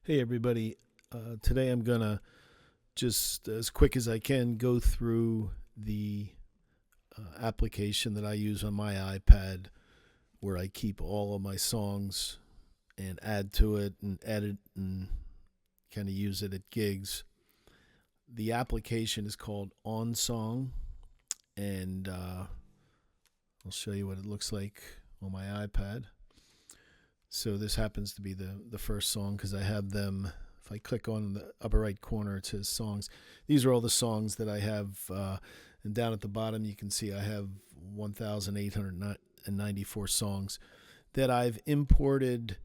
Hey everybody, today I'm gonna just as quick as I can go through the application that I use on my iPad where I keep all of my songs and add to it and edit and kind of use it at gigs. The application is called ONSONG, and I'll show you what it looks like on my iPad. So this happens to be the first song because I have them. If I click on the upper right corner, it says songs. These are all the songs that I have. And down at the bottom, you can see I have 1,894 songs that I've imported.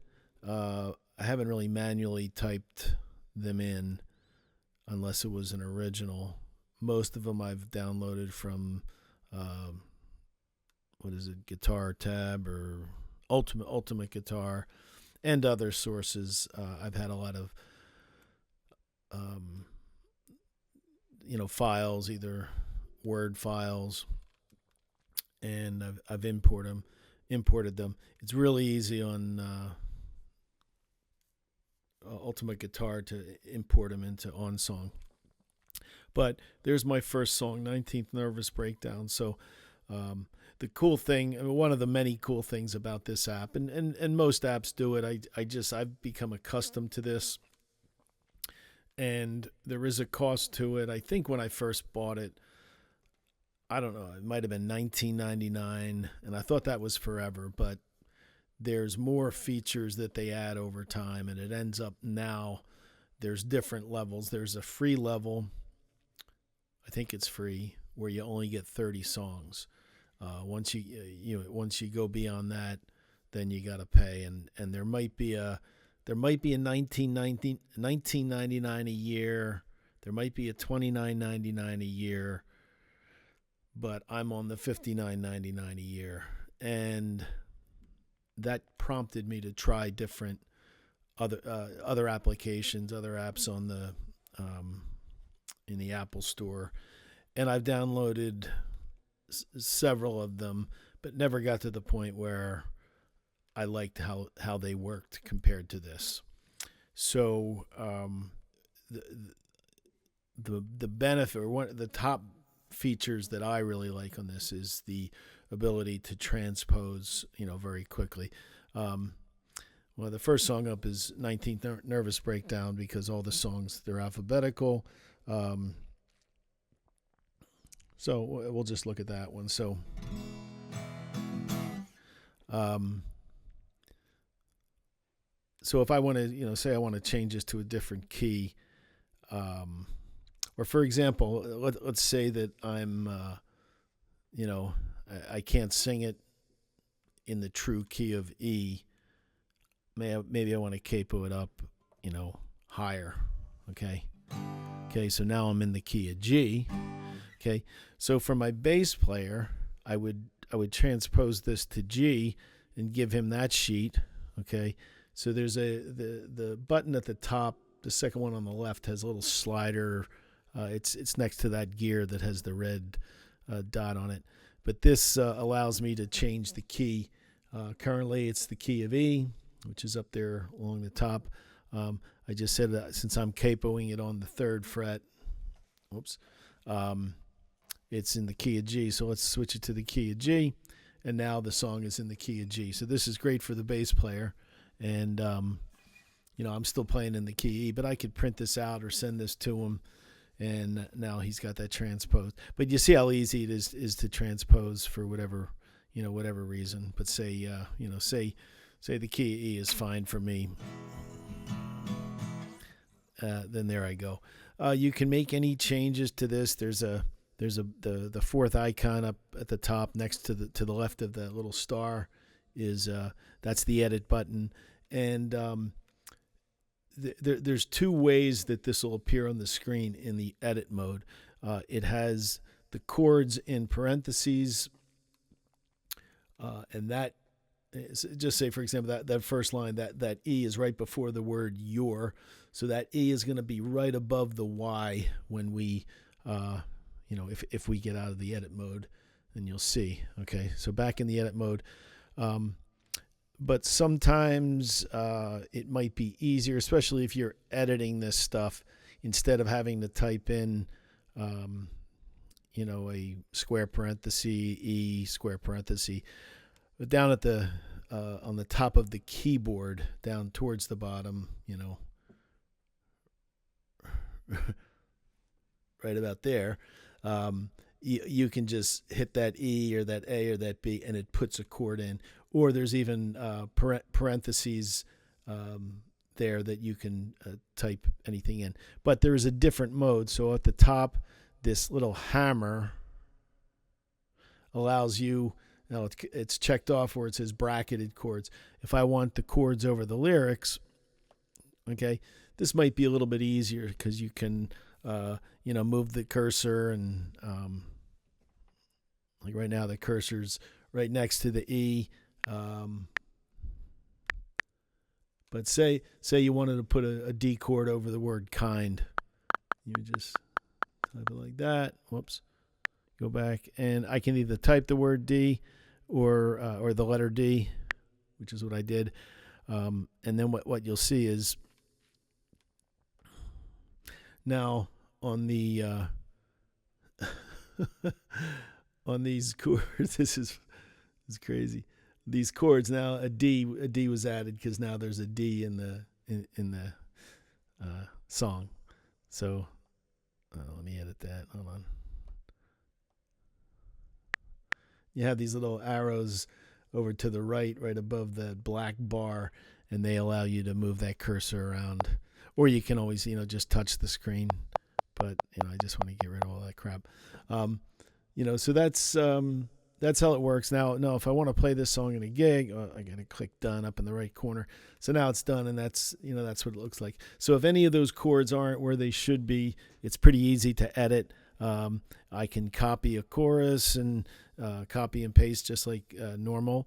I haven't really manually typed them in unless it was an original. Most of them I've downloaded from, Guitar Tab or Ultimate Guitar, and other sources. I've had a lot of files, either Word files, and I've imported them. It's really easy on Ultimate Guitar to import them into OnSong. But there's my first song, 19th Nervous Breakdown. So the cool thing, one of the many cool things about this app, and most apps do it, I've become accustomed to this, and there is a cost to it. I think when I first bought it, I don't know, it might have been $19.99, and I thought that was forever, but there's more features that they add over time, and it ends up now there's different levels. There's a free level, I think it's free, where you only get 30 songs. Once you go beyond that, then you got to pay, and there might be a $19.99 a year. There might be a $29.99 a year, but I'm on the $59.99 a year, and that prompted me to try different other applications, other apps on the in the Apple Store, and I've downloaded several of them, but never got to the point where I liked how they worked compared to this. So the benefit, or one of the top features that I really like on this, is the ability to transpose, very quickly. Well, the first song up is 19th Nervous Breakdown because all the songs, they're alphabetical. So we'll just look at that one. So so if I want to, say I want to change this to a different key, or for example, let's say that I'm, I can't sing it in the true key of E. Maybe I want to capo it up, higher. Okay, so now I'm in the key of G. Okay, so for my bass player, I would transpose this to G and give him that sheet. Okay, so there's the button at the top. The second one on the left has a little slider. It's next to that gear that has the red dot on it. But this allows me to change the key. Currently, it's the key of E, which is up there along the top. I just said that since I'm capoing it on the 3rd fret. Whoops. It's in the key of G, so let's switch it to the key of G, and now the song is in the key of G. So this is great for the bass player, and I'm still playing in the key E, but I could print this out or send this to him, and now he's got that transposed. But you see how easy it is to transpose for whatever reason. But say the key of E is fine for me. Then there I go. You can make any changes to this. There's the 4th icon up at the top next to the left of that little star is that's the edit button, and there's 2 ways that this will appear on the screen in the edit mode. It has the chords in parentheses, and that just say, for example, that first line, that E is right before the word your, so that E is going to be right above the Y when we if we get out of the edit mode, then you'll see. Okay, so back in the edit mode, but sometimes it might be easier, especially if you're editing this stuff, instead of having to type in, a square parenthesis, E square parenthesis, but down at the on the top of the keyboard, down towards the bottom, right about there, you can just hit that E or that A or that B, and it puts a chord in. Or there's even parentheses there that you can type anything in. But there is a different mode. So at the top, this little hammer allows you, now it's checked off where it says bracketed chords. If I want the chords over the lyrics, okay, this might be a little bit easier because you can, move the cursor, and like right now the cursor's right next to the E. But say you wanted to put a D chord over the word kind. You just type it like that. Whoops. Go back, and I can either type the word D or the letter D, which is what I did. And then what you'll see is now on the on these chords, this is crazy. These chords now, a D was added because now there's a D in the song. So let me edit that. Hold on. You have these little arrows over to the right above the black bar, and they allow you to move that cursor around. Or you can always, just touch the screen. But I just want to get rid of all that crap. So that's how it works. Now, if I want to play this song in a gig, I got to click done up in the right corner. So now it's done, and that's what it looks like. So if any of those chords aren't where they should be, it's pretty easy to edit. I can copy a chorus and copy and paste just like normal.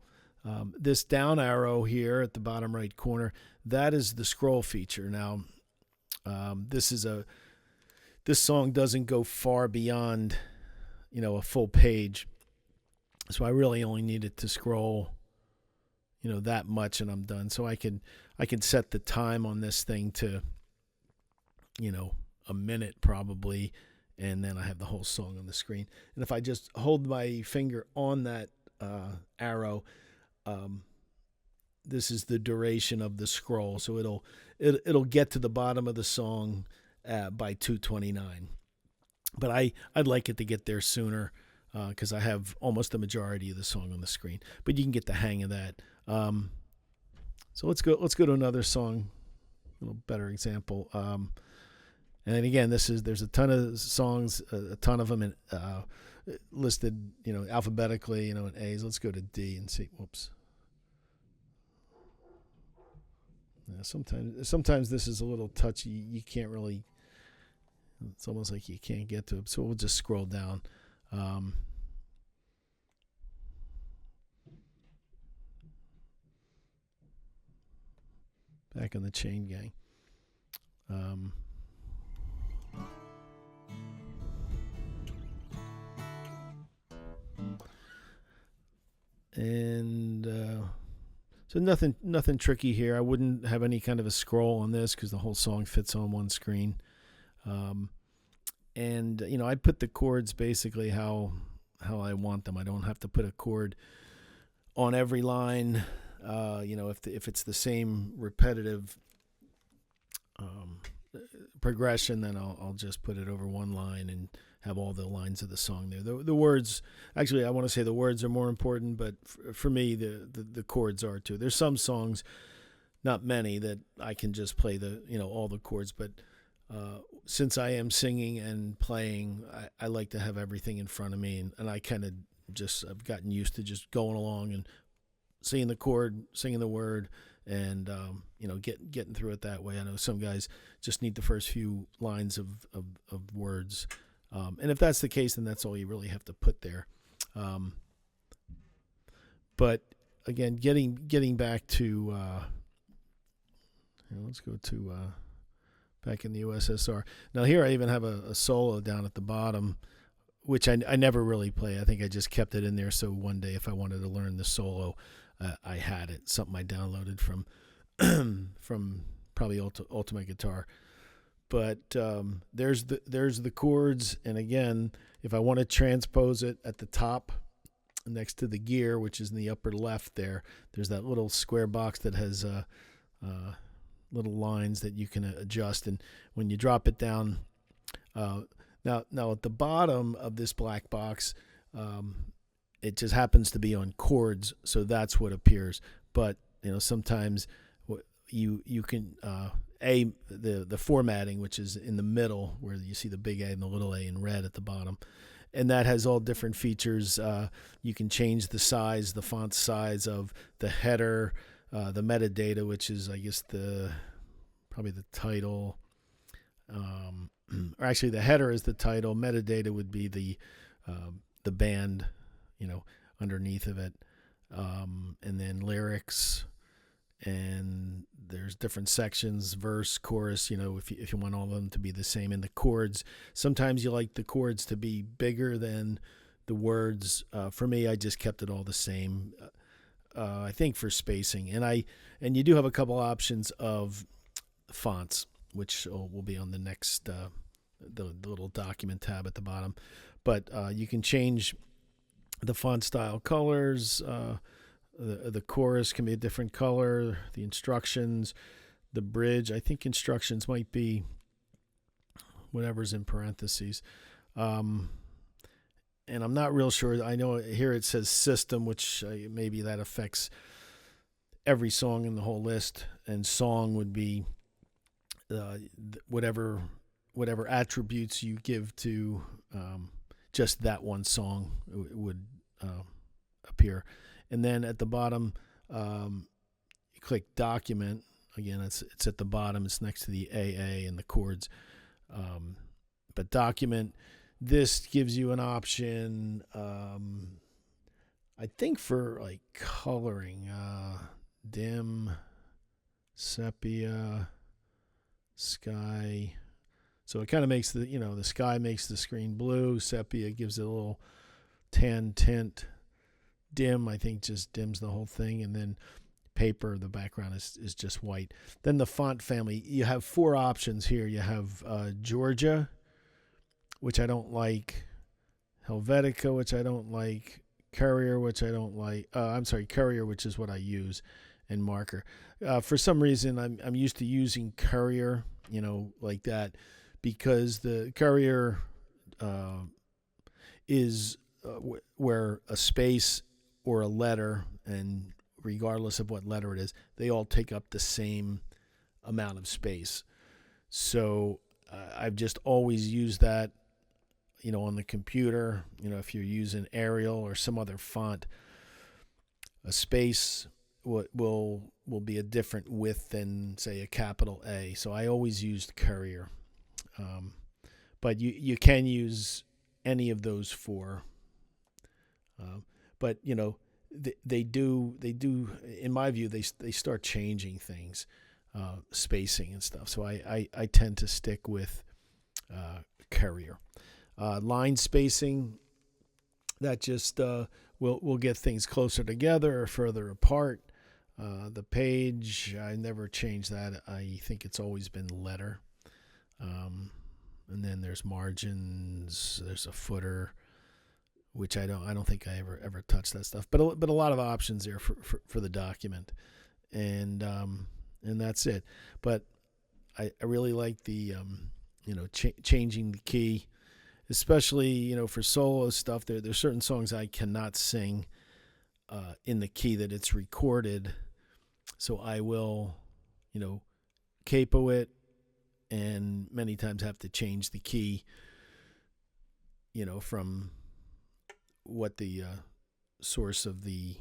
This down arrow here at the bottom right corner, that is the scroll feature. Now, this song doesn't go far beyond, a full page. So I really only needed to scroll, that much, and I'm done. So I can set the time on this thing to, a minute probably, and then I have the whole song on the screen. And if I just hold my finger on that arrow, this is the duration of the scroll. So it'll get to the bottom of the song by 2:29. But I'd like it to get there sooner, because I have almost the majority of the song on the screen. But you can get the hang of that. So let's go to another song, a little better example. And then again, there's a ton of songs, a ton of them listed, alphabetically, in A's. Let's go to D and see. Whoops. Yeah, sometimes this is a little touchy. You can't really. It's almost like you can't get to it. So we'll just scroll down. Back on the chain gang. So nothing tricky here. I wouldn't have any kind of a scroll on this because the whole song fits on one screen. I put the chords basically how I want them. I don't have to put a chord on every line. If it's the same repetitive progression, then I'll just put it over one line and have all the lines of the song there. The words, actually, I want to say the words are more important, but for me, the chords are too. There's some songs, not many, that I can just play all the chords, but since I am singing and playing, I like to have everything in front of me, and I kind of I've gotten used to just going along and singing the chord, singing the word, and getting through it that way. I know some guys just need the first few lines of words, and if that's the case, then that's all you really have to put there. But again, getting back to let's go to back in the USSR. Now here I even have a solo down at the bottom, which I never really play. I think I just kept it in there so one day if I wanted to learn the solo, I had it, something I downloaded from from probably Ultimate Guitar. But there's the chords, and again, if I want to transpose it at the top next to the gear, which is in the upper left there's that little square box that has little lines that you can adjust, and when you drop it down, now at the bottom of this black box, it just happens to be on chords, so that's what appears. But sometimes you can the formatting, which is in the middle where you see the big A and the little a in red at the bottom, and that has all different features. You can change the size, the font size of the header, the metadata, which is, I guess, probably the title, or actually the header is the title. Metadata would be the band, underneath of it, and then lyrics, and there's different sections, verse, chorus, if you want all of them to be the same. And the chords, sometimes you like the chords to be bigger than the words. For me, I just kept it all the same. I think for spacing, and you do have a couple options of fonts, which will be on the next the little document tab at the bottom. But you can change the font style, colors. The chorus can be a different color. The instructions, the bridge. I think instructions might be whatever's in parentheses. And I'm not real sure. I know here it says system, which maybe that affects every song in the whole list. And song would be whatever attributes you give to just that one song would appear. And then at the bottom, you click document. Again, it's at the bottom. It's next to the AA and the chords. But document, this gives you an option, I think, for like coloring, dim, sepia, sky. So it kind of makes the sky makes the screen blue. Sepia gives it a little tan tint. Dim, I think, just dims the whole thing. And then paper, the background is just white. Then the font family, you have 4 options here. You have Georgia, which I don't like, Helvetica, which I don't like, Courier, which I don't like. Courier, which is what I use, and Marker. For some reason, I'm used to using Courier, like that, because the Courier is where a space or a letter, and regardless of what letter it is, they all take up the same amount of space. So I've just always used that, on the computer. If you're using Arial or some other font, a space will be a different width than, say, a capital A. So I always used Courier. But you can use any of those 4. But they do in my view they start changing things, spacing and stuff. So I tend to stick with Courier. Line spacing, that just will get things closer together or further apart. The page, I never change that. I think it's always been letter. And then there's margins. There's a footer, which I don't think I ever touched that stuff. But a lot of options there for the document, and that's it. But I really like the changing the key, especially for solo stuff. There's certain songs I cannot sing in the key that it's recorded, so I will capo it, and many times have to change the key from what the source of the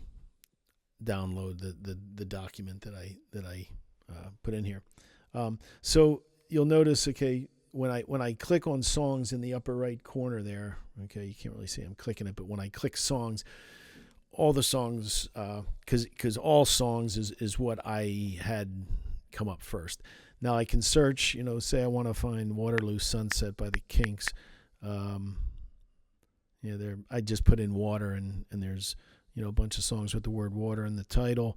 download, the document that I put in here. So you'll notice, okay, when I click on songs in the upper right corner there, okay, you can't really see I'm clicking it, but when I click songs, all the songs, because all songs is what I had come up first. Now I can search, say I want to find Waterloo Sunset by the Kinks. I just put in water, and there's a bunch of songs with the word water in the title.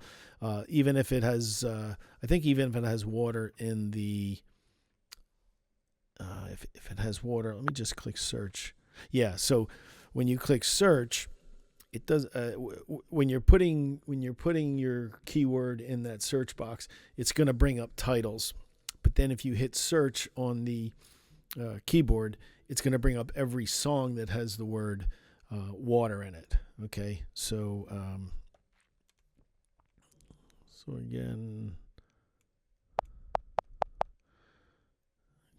Even if it has, I think even if it has water in the, if it has water, let me just click search. Yeah, so when you click search, it does. When you're putting your keyword in that search box, it's going to bring up titles. But then if you hit search on the keyboard, it's going to bring up every song that has the word water in it. Okay, so again,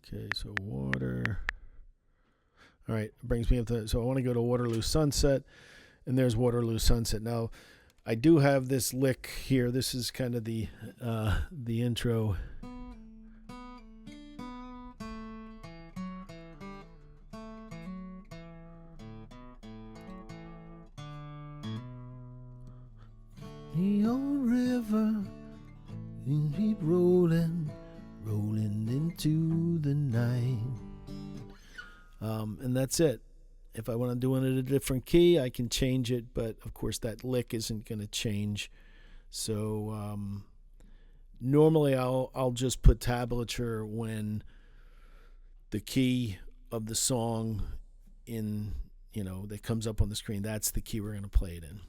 okay, so water. All right, it brings me up to, so I want to go to Waterloo Sunset, and there's Waterloo Sunset. Now, I do have this lick here. This is kind of the intro. The old river, you keep rolling into the night. And that's it. If I want to do it in a different key, I can change it, but of course that lick isn't going to change. So normally I'll just put tablature when the key of the song that comes up on the screen, that's the key we're going to play it in.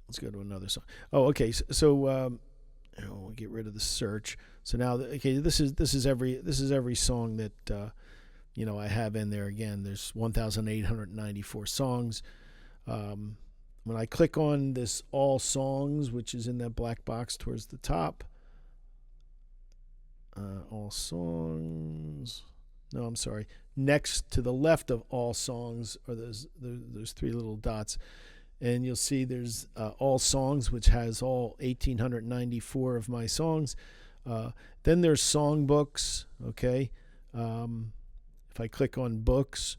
Let's go to another song. Oh, okay. So we'll get rid of the search. So now, okay, this is every song that I have in there. Again, there's 1,894 songs. When I click on this all songs, which is in that black box towards the top, all songs. No, I'm sorry. Next to the left of all songs are those three little dots. And you'll see there's all songs, which has all 1,894 of my songs. Then there's songbooks, okay? If I click on books,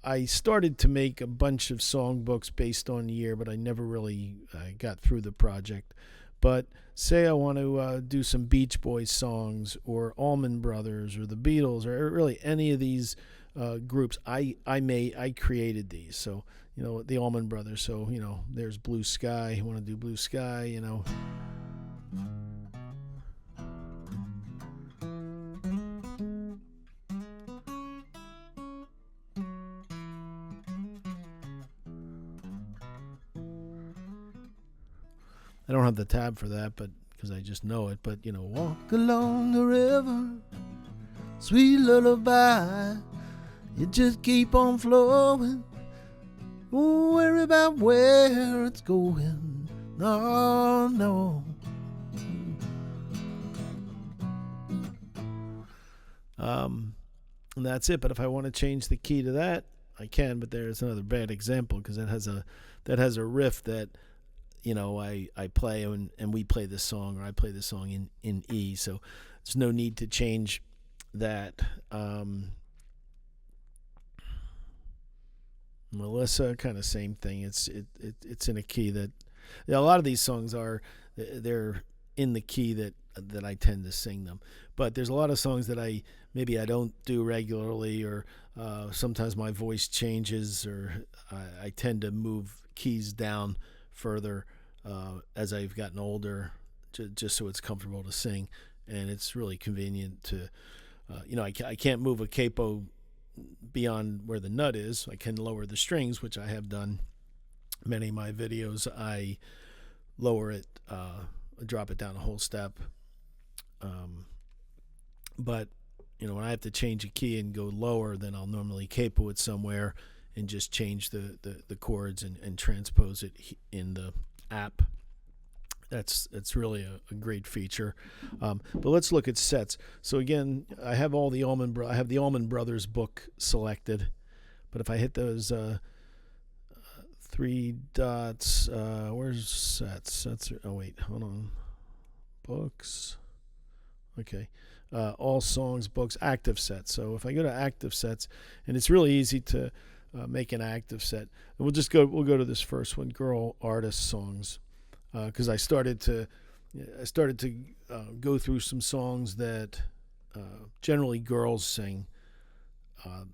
I started to make a bunch of songbooks based on year, but I never really got through the project. But say I want to do some Beach Boys songs or Allman Brothers or the Beatles or really any of these groups, I created these. So, the Allman Brothers. So, there's Blue Sky. You want to do Blue Sky, I don't have the tab for that, but because I just know it. But, walk along the river, sweet lullaby. You just keep on flowing. Don't worry about where it's going. No. And that's it. But if I want to change the key to that, I can. But there's another bad example because that has a riff that I play and we play this song, or I play this song in E. So there's no need to change that. Melissa, kind of same thing. It's in a key that a lot of these songs they're in the key that I tend to sing them. But there's a lot of songs that I don't do regularly, or sometimes my voice changes, or I tend to move keys down further as I've gotten older, just so it's comfortable to sing, and it's really convenient to, I can't move a capo beyond where the nut is. I can lower the strings, which I have done. Many of my videos, I lower it, drop it down a whole step. But when I have to change a key and go lower, then I'll normally capo it somewhere and just change the chords and transpose it in the app. That's really a great feature. But let's look at sets. So again, I have the Allman Brothers book selected. But if I hit those three dots, where's sets? Oh wait, hold on. Books. Okay. All songs, books, active sets. So if I go to active sets, and it's really easy to make an active set. And we'll go to this first one, girl artist songs. Because I started to go through some songs that generally girls sing,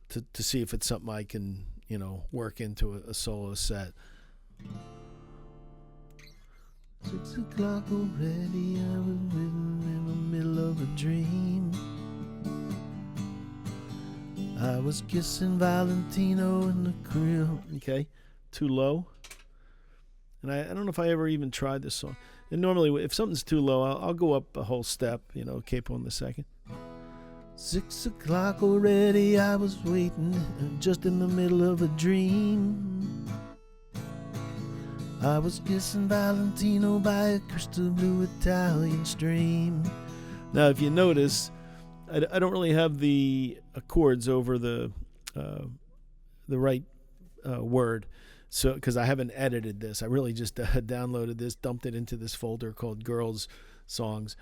to see if it's something I can work into a solo set. 6 o'clock already, I was in the middle of a dream. I was kissing Valentino in the crib. Okay, too low. And I don't know if I ever even tried this song. And normally, if something's too low, I'll go up a whole step, capo in the second. 6 o'clock already, I was waiting, just in the middle of a dream. I was kissing Valentino by a crystal blue Italian stream. Now, if you notice, I don't really have the chords over the right word, so because I haven't edited this. I really just downloaded this, dumped it into this folder called Girls Songs.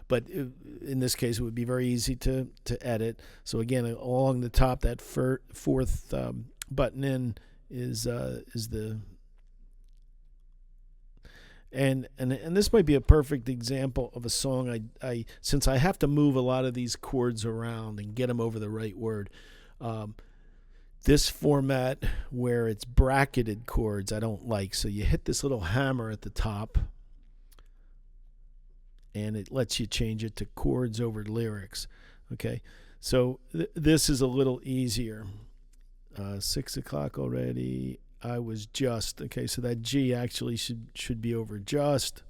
But in this case, it would be very easy to edit. So again, along the top, that fourth button in is the and this might be a perfect example of a song. I since I have to move a lot of these chords around and get them over the right word. This format where it's bracketed chords I don't like. So you hit this little hammer at the top, and it lets you change it to chords over lyrics. Okay, so this is a little easier. 6 o'clock already. I was just. Okay, so that G actually should be over just.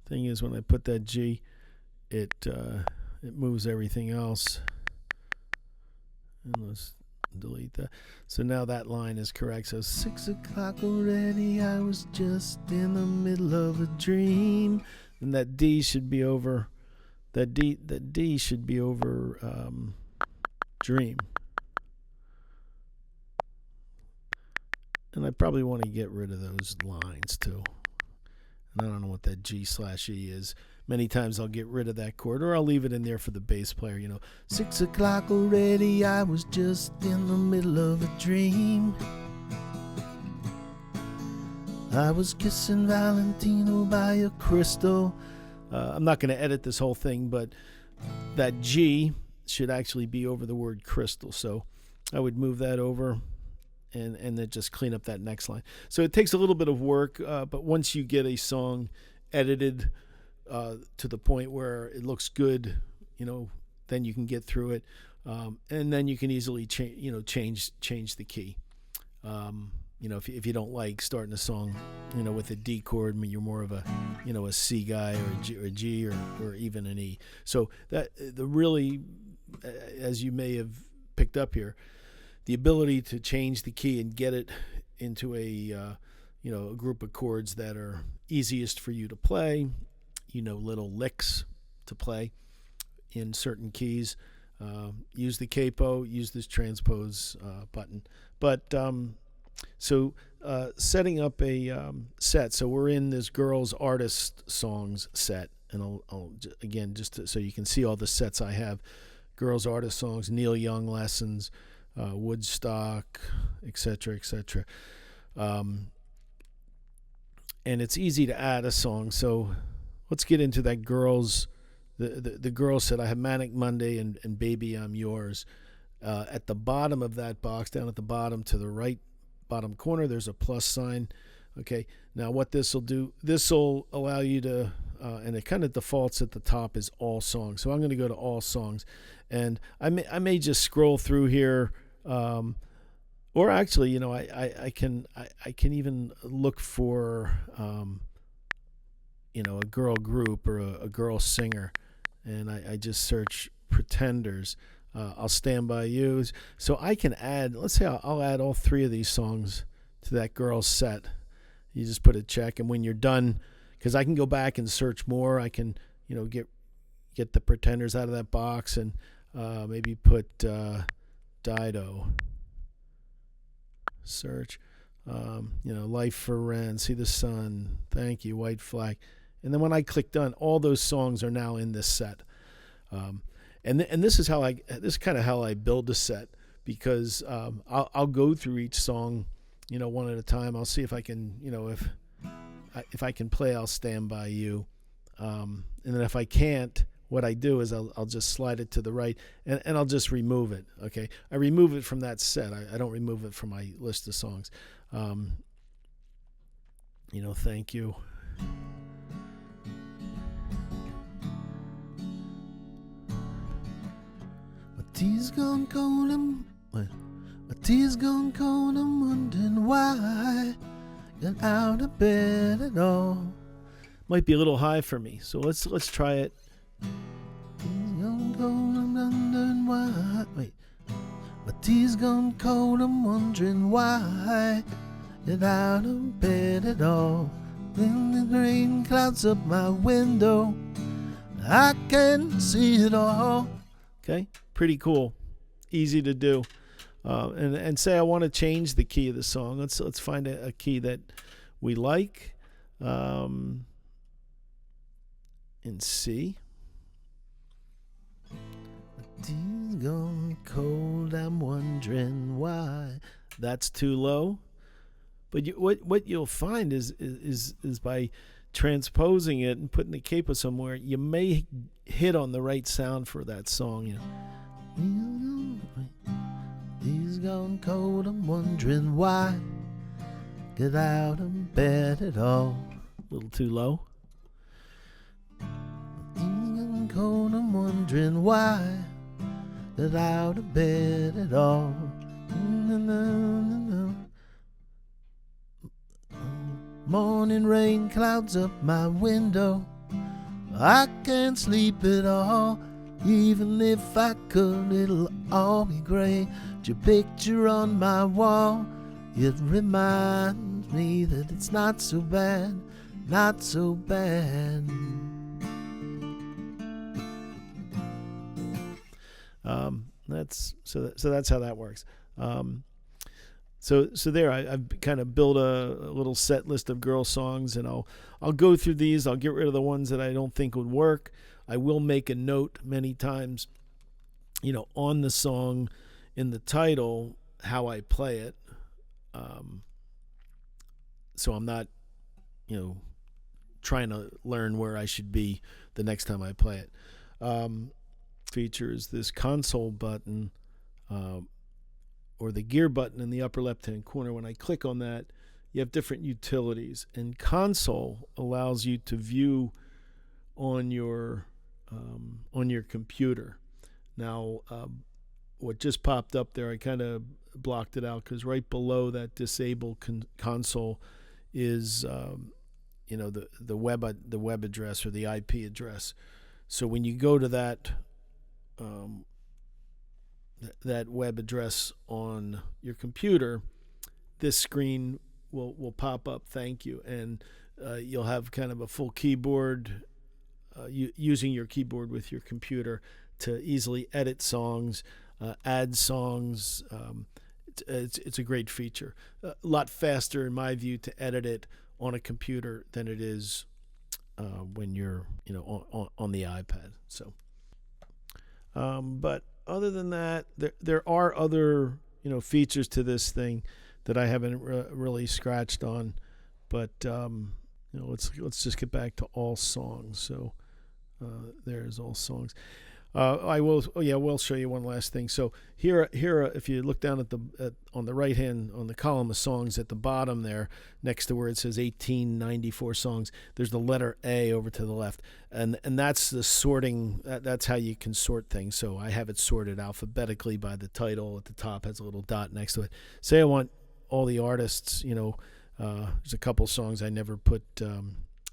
Thing is, when I put that G, it moves everything else. And let's delete that. So now that line is correct. So 6 o'clock already, I was just in the middle of a dream. And that D should be over. That D should be over dream. And I probably want to get rid of those lines too. And I don't know what that G/E is. Many times I'll get rid of that chord, or I'll leave it in there for the bass player. 6 o'clock already, I was just in the middle of a dream. I was kissing Valentino by a crystal. I'm not going to edit this whole thing, but that G should actually be over the word crystal. So I would move that over and then just clean up that next line. So it takes a little bit of work, but once you get a song edited to the point where it looks good, then you can get through it, and then you can easily change the key. If you don't like starting a song, with a D chord, you're more of a C guy or a G or even an E. So that really, as you may have picked up here, the ability to change the key and get it into a group of chords that are easiest for you to play, little licks to play in certain keys. Use the capo, use this transpose button. But so setting up a set. So we're in this girls artist songs set, and I'll again just so you can see all the sets I have: girls artist songs, Neil Young lessons, Woodstock, etc., etc. And it's easy to add a song. So let's get into that girls. The girls set. I have Manic Monday and Baby I'm Yours. At the bottom of that box, down at the bottom to the right bottom corner, there's a plus sign. Okay, now what this will do, this will allow you to, and it kind of defaults at the top is all songs. So I'm going to go to all songs, and I may just scroll through here, or actually, I can even look for, a girl group or a girl singer, and I just search Pretenders. I'll Stand By You. So I can add, let's say I'll add all three of these songs to that girl's set. You just put a check, and when you're done, because I can go back and search more, I can, get the Pretenders out of that box and maybe put Dido. Search. Life for Rent, See the Sun, Thank You, White Flag. And then when I click done, all those songs are now in this set. And this is kind of how I build a set, because I'll go through each song, one at a time. I'll see if I can, if I can play I'll Stand By You, and then if I can't, what I do is I'll just slide it to the right, and I'll just remove it. Okay, I remove it from that set. I don't remove it from my list of songs. Thank you. My tea's gone cold. My tea's gone cold. I'm wondering why I got out of bed at all. Might be a little high for me, so let's try it. Tea's gone cold. I'm wondering why. Wait. My tea's gone cold. I'm wondering why I get out of bed at all. When the rain clouds up my window, I can see it all. Okay, pretty cool, easy to do. And say I want to change the key of the song. Let's find a key that we like. In C. The tea's gone cold. I'm wondering why. That's too low. But what you'll find is by transposing it and putting the capo somewhere, you may hit on the right sound for that song. He's gone cold. I'm wondering why. Get out of bed at all. A little too low. He's gone cold. I'm wondering why. Get out of bed at all. Morning rain clouds up my window. I can't sleep at all. Even if I could, it'll all be grey. Your picture on my wall, it reminds me that it's not so bad, not so bad. That's how that works. So there, I've kind of built a little set list of girl songs, and I'll go through these. I'll get rid of the ones that I don't think would work. I will make a note many times, on the song, in the title, how I play it. So I'm not, trying to learn where I should be the next time I play it. Features this console button, or the gear button in the upper left-hand corner. When I click on that, you have different utilities. And console allows you to view on your computer. Now, what just popped up there, I kind of blocked it out because right below that disable console is the web address or the IP address. So when you go to that web address on your computer, this screen will pop up, thank you, and you'll have kind of a full keyboard, using your keyboard with your computer to easily edit songs, add songs. It's a great feature. A lot faster, in my view, to edit it on a computer than it is when you're on the iPad. So, but other than that, there are other features to this thing that I haven't really scratched on. But let's just get back to all songs. So there's all songs. We'll show you one last thing. So here, if you look down on the right hand on the column of songs at the bottom there, next to where it says 1894 songs, there's the letter A over to the left, and that's the sorting. That's how you can sort things. So I have it sorted alphabetically by the title at the top. Has a little dot next to it. Say I want all the artists. There's a couple songs I never put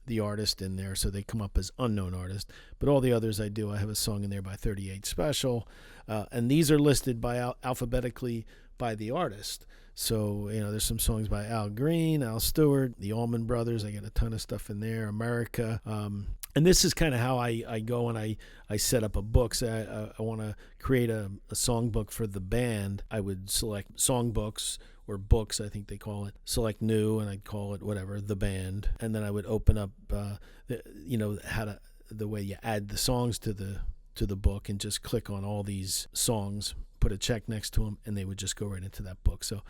the artist in there, so they come up as unknown artist, but all the others I do. I have a song in there by 38 Special, and these are listed by alphabetically by the artist. So there's some songs by Al Green, Al Stewart, the Allman Brothers. I got a ton of stuff in there. America, and this is kind of how I go and I set up a book. So I want to create a song book for the band. I would select song books, or books, I think they call it. Select new, and I'd call it whatever, the band, and then I would open up, the way you add the songs to the book, and just click on all these songs, put a check next to them, and they would just go right into that book. So,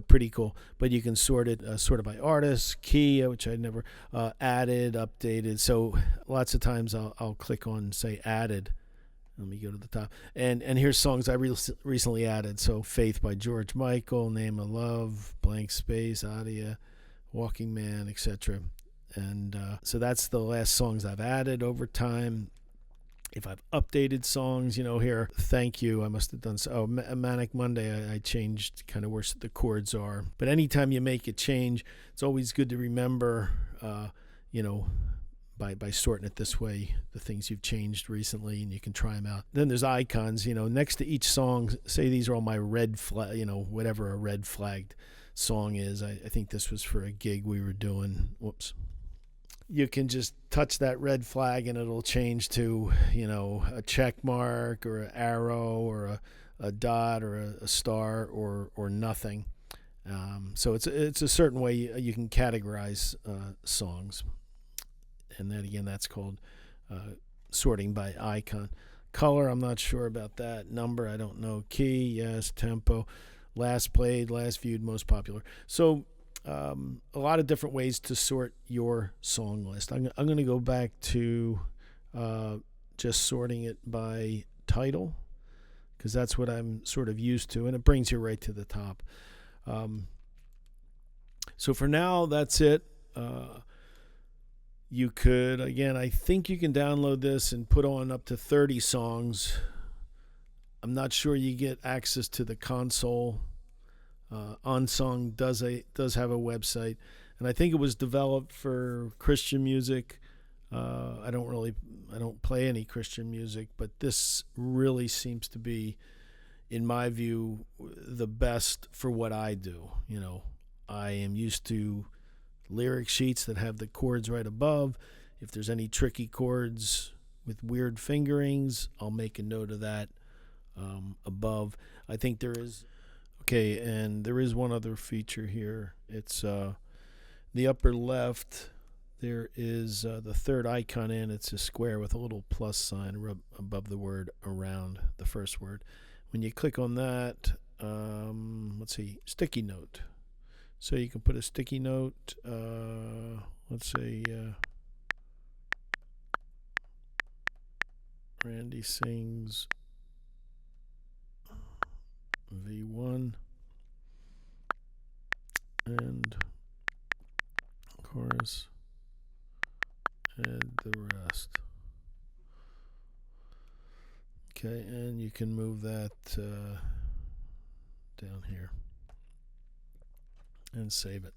pretty cool. But you can sort it by artist, key, which I never added, updated. So lots of times I'll click on, say, added. Let me go to the top. And here's songs I recently added. So Faith by George Michael, Name of Love, Blank Space, Adia, Walking Man, etc. And so that's the last songs I've added over time. If I've updated songs, here, Thank You, I must have done so. Manic Monday, I changed kind of where the chords are. But anytime you make a change, it's always good to remember, by sorting it this way, the things you've changed recently, and you can try them out. Then there's icons, next to each song. Say these are all my red flag, whatever a red flagged song is. I think this was for a gig we were doing. Whoops. You can just touch that red flag and it'll change to, a check mark or an arrow or a dot or a star or nothing. So it's a certain way you can categorize songs. And then again, that's called sorting by icon. Color, I'm not sure about that. Number, I don't know. Key, yes. Tempo, last played, last viewed, most popular. So a lot of different ways to sort your song list. I'm going to go back to just sorting it by title, because that's what I'm sort of used to, and it brings you right to the top. So for now, that's it. You could, again, I think you can download this and put on up to 30 songs. I'm not sure you get access to the console. ONSONG does have a website, and I think it was developed for Christian music. I don't play any Christian music, but this really seems to be, in my view, the best for what I do. I am used to lyric sheets that have the chords right above. If there's any tricky chords with weird fingerings, I'll make a note of that above. I think there is. Okay, and there is one other feature here. It's the upper left. There is the third icon in. It's a square with a little plus sign above the word around, the first word. When you click on that, let's see, sticky note. So you can put a sticky note, let's say Randy sings V1 and chorus and the rest. Okay, and you can move that down here and save it.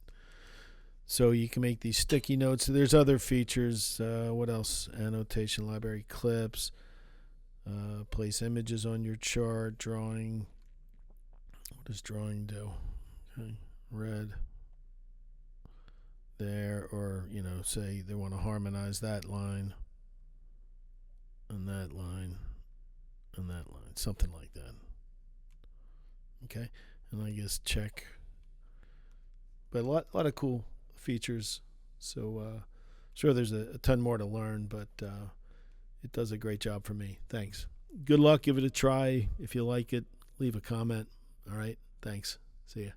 So you can make these sticky notes. There's other features. What else? Annotation library, clips, place images on your chart, drawing. What does drawing do? Okay. Red there, or say they want to harmonize that line and that line and that line, something like that. Okay, and I guess check. But a lot of cool features. So sure, there's a ton more to learn, but it does a great job for me. Thanks. Good luck. Give it a try. If you like it, leave a comment. All right. Thanks. See ya.